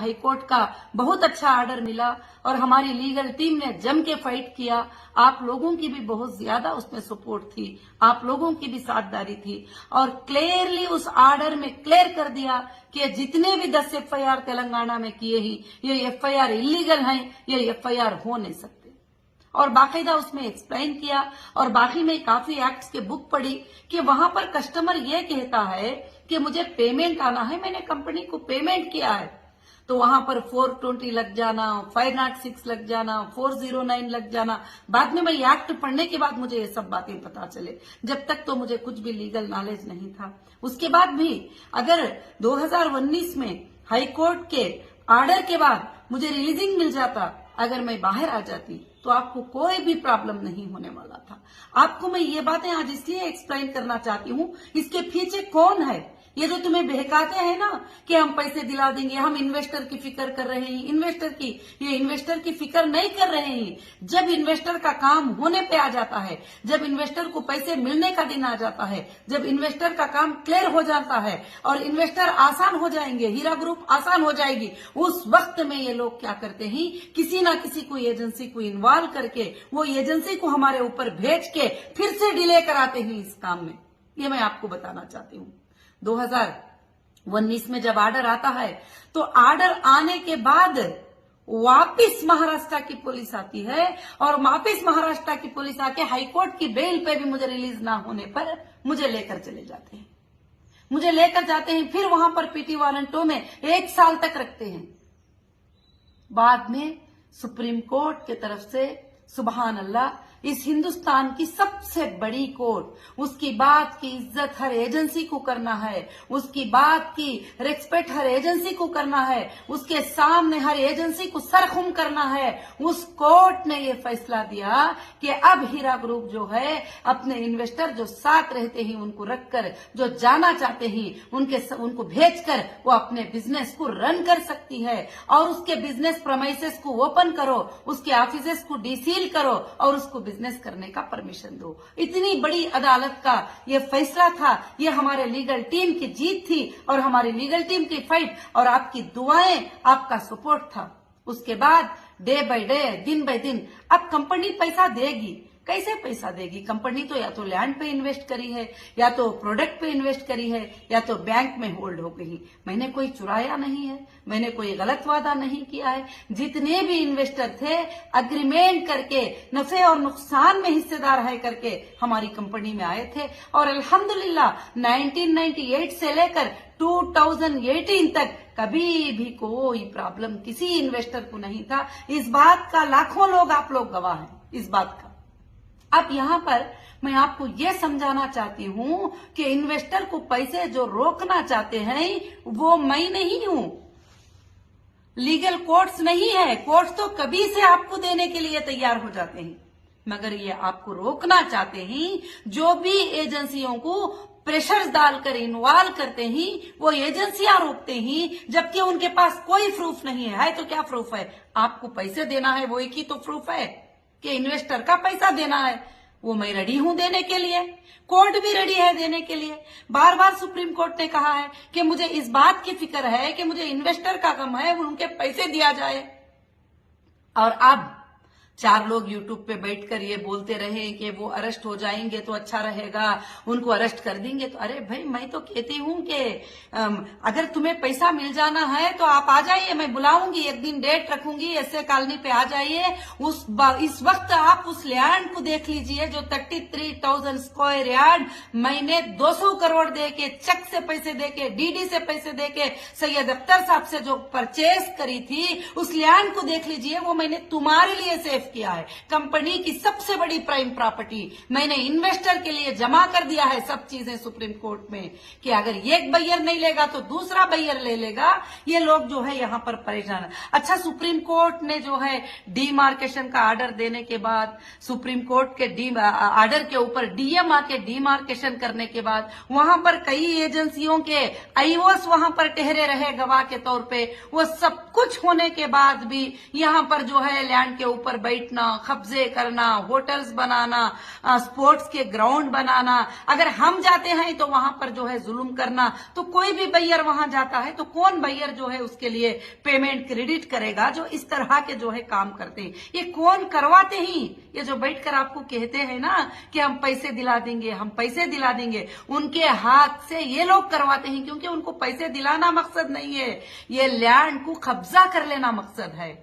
High court का बहुत अच्छा ऑर्डर मिला और हमारी लीगल टीम ने जम के फाइट किया। आप लोगों की भी बहुत ज्यादा उसमें सपोर्ट थी, आप लोगों की भी साझेदारी थी और क्लियरली उस ऑर्डर में क्लियर कर दिया कि जितने भी 10 एफआईआर तेलंगाना में किए ही ये एफआईआर इलीगल हैं, ये एफआईआर हो नहीं सकते। और बाकायदा उसमें एक्सप्लेन किया और बाकी में काफी एक्ट्स के बुक पढ़ी कि वहां पर कस्टमर ये कहता है कि मुझे पेमेंट आना है, मैंने कंपनी को पेमेंट किया है, तो वहां पर 420 लग जाना, 506 लग जाना, 409 लग जाना। बाद में मैं एक्ट पढ़ने के बाद मुझे ये सब बातें पता चले, जब तक तो मुझे कुछ भी लीगल नॉलेज नहीं था। उसके बाद भी अगर 2019 में हाई कोर्ट के ऑर्डर के बाद मुझे रिलीजिंग मिल जाता, अगर मैं बाहर आ जाती तो आपको कोई भी प्रॉब्लम नहीं होने वाला था। आपको मैं ये बातें आज इसलिए एक्सप्लेन करना चाहती हूँ, इसके पीछे कौन है। ये जो तुम्हें बहकाते हैं ना कि हम पैसे दिला देंगे, हम इन्वेस्टर की फिक्र कर रहे हैं, इन्वेस्टर की फिक्र नहीं कर रहे हैं। जब इन्वेस्टर का काम होने पे आ जाता है, जब इन्वेस्टर को पैसे मिलने का दिन आ जाता है, जब इन्वेस्टर का काम क्लियर हो जाता है और इन्वेस्टर आसान हो जाएंगे, हीरा ग्रुप आसान हो जाएगी, उस वक्त में ये लोग क्या करते हैं, किसी ना किसी को एजेंसी को इन्वॉल्व करके वो एजेंसी को हमारे ऊपर भेज के फिर से डिले कराते हैं इस काम में। ये मैं आपको बताना चाहती हूँ। 2019 में जब ऑर्डर आता है तो ऑर्डर आने के बाद वापिस महाराष्ट्र की पुलिस आती है और वापिस महाराष्ट्र की पुलिस आके हाईकोर्ट की बेल पे भी मुझे रिलीज ना होने पर मुझे लेकर चले जाते हैं, मुझे लेकर जाते हैं, फिर वहां पर पीटी वारंटों में 1 साल तक रखते हैं। बाद में सुप्रीम कोर्ट की तरफ से सुभान अल्लाह, इस हिंदुस्तान की सबसे बड़ी कोर्ट, उसकी बात की इज्जत हर एजेंसी को करना है, उसकी बात की रिस्पेक्ट हर एजेंसी को करना है, उसके सामने हर एजेंसी को सरखुम करना है। उस कोर्ट ने ये फैसला दिया कि अब हीरा ग्रुप जो है अपने इन्वेस्टर जो साथ रहते हैं उनको रखकर, जो जाना चाहते हैं उनको भेजकर वो अपने बिजनेस को रन कर सकती है और उसके बिजनेस प्रेमाइसेस को ओपन करो, उसके ऑफिसेस को डीसील करो और उसको बिजनेस करने का परमिशन दो। इतनी बड़ी अदालत का ये फैसला था, ये हमारे लीगल टीम की जीत थी और हमारी लीगल टीम की फाइट और आपकी दुआएं, आपका सपोर्ट था। उसके बाद डे बाय डे, दिन बाय दिन अब कंपनी पैसा देगी। कैसे पैसा देगी? कंपनी तो या तो लैंड पे इन्वेस्ट करी है, या तो प्रोडक्ट पे इन्वेस्ट करी है, या तो बैंक में होल्ड हो गई। मैंने कोई चुराया नहीं है, मैंने कोई गलत वादा नहीं किया है। जितने भी इन्वेस्टर थे अग्रीमेंट करके नफे और नुकसान में हिस्सेदार है करके हमारी कंपनी में आए थे और अल्हम्दुलिल्लाह 1998 से लेकर 2018 तक कभी भी कोई प्रॉब्लम किसी इन्वेस्टर को नहीं था। इस बात का लाखों लोग, आप लोग गवाह हैं इस बात का। अब यहाँ पर मैं आपको ये समझाना चाहती हूँ कि इन्वेस्टर को पैसे जो रोकना चाहते हैं वो मैं नहीं हूँ, लीगल कोर्ट्स नहीं है। कोर्ट्स तो कभी से आपको देने के लिए तैयार हो जाते हैं, मगर ये आपको रोकना चाहते हैं। जो भी एजेंसियों को प्रेशर डालकर इन्वॉल्व करते हैं वो एजेंसियां रोकते हैं, जबकि उनके पास कोई प्रूफ नहीं है। तो क्या प्रूफ है? आपको पैसे देना है, वो एक ही तो प्रूफ है कि इन्वेस्टर का पैसा देना है। वो मैं रेडी हूं देने के लिए, कोर्ट भी रेडी है देने के लिए। बार बार सुप्रीम कोर्ट ने कहा है कि मुझे इस बात की फिक्र है कि मुझे इन्वेस्टर का कम है, उनके पैसे दिया जाए। और अब 4 लोग यूट्यूब पे बैठकर ये बोलते रहे कि वो अरेस्ट हो जाएंगे तो अच्छा रहेगा, उनको अरेस्ट कर देंगे। तो अरे भाई, मैं तो कहती हूं कि अगर तुम्हें पैसा मिल जाना है तो आप आ जाइए, मैं बुलाऊंगी, एक दिन डेट रखूंगी, ऐसे कॉलोनी पे आ जाइए। इस वक्त आप उस लैंड को देख लीजिए जो 33,000 स्क्वायर यार्ड मैंने 200 करोड़ दे के, चेक से पैसे दे के, डीडी से पैसे दे के सैयद अख्तर साहब से जो परचेज करी थी, उस लैंड को देख लीजिए। वो मैंने तुम्हारे लिए सेफ किया है। कंपनी की सबसे बड़ी प्राइम प्रॉपर्टी मैंने इन्वेस्टर के लिए जमा कर दिया है। सब चीजें सुप्रीम कोर्ट में कि अगर एक बायर नहीं लेगा तो दूसरा बायर ले लेगा। ये लोग जो है यहाँ पर परेशान है। अच्छा, सुप्रीम कोर्ट ने जो है डीमार्केशन का ऑर्डर देने के बाद, सुप्रीम कोर्ट के ऑर्डर के ऊपर डीएम आके डीमार्केशन करने के बाद वहां पर कई एजेंसियों के आईओएस वहां पर ठहरे रहे गवाह के तौर पे। वो सब कुछ होने के बाद भी यहाँ पर जो है लैंड के ऊपर बैठना, कब्जे करना, होटल्स बनाना, स्पोर्ट्स के ग्राउंड बनाना, अगर हम जाते हैं तो वहां पर जो है जुल्म करना, तो कोई भी बैयर वहां जाता है तो कौन बैयर जो है उसके लिए पेमेंट क्रेडिट करेगा? जो इस तरह के जो है काम करते हैं, ये कौन करवाते ही? ये जो बैठकर आपको कहते हैं ना कि हम पैसे दिला देंगे, हम पैसे दिला देंगे, उनके हाथ से ये लोग करवाते हैं, क्योंकि उनको पैसे दिलाना मकसद नहीं है, ये लैंड को कब्जा कर लेना मकसद है।